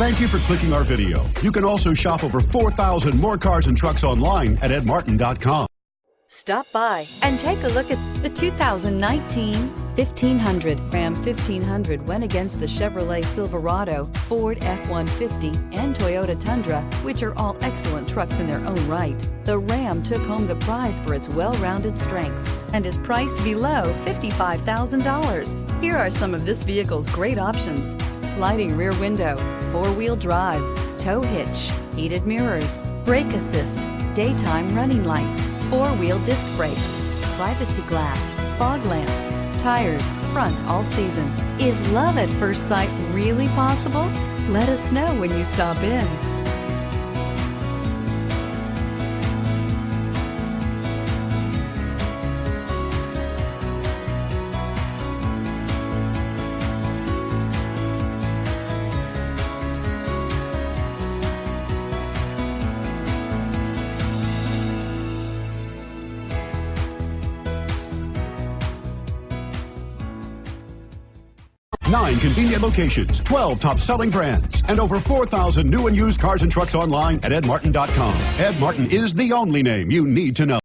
Thank you for clicking our video. You can also shop over 4,000 more cars and trucks online at edmartin.com. Stop by and take a look at the 2019 1500. Ram 1500 went against the Chevrolet Silverado, Ford F-150, and Toyota Tundra, which are all excellent trucks in their own right. The Ram took home the prize for its well-rounded strengths and is priced below $55,000. Here are some of this vehicle's great options: sliding rear window, four-wheel drive, tow hitch, heated mirrors, brake assist, daytime running lights, four-wheel disc brakes, privacy glass, fog lamps, tires, front all season. Is love at first sight really possible? Let us know when you stop in. Nine convenient locations, 12 top-selling brands, and over 4,000 new and used cars and trucks online at edmartin.com. Ed Martin is the only name you need to know.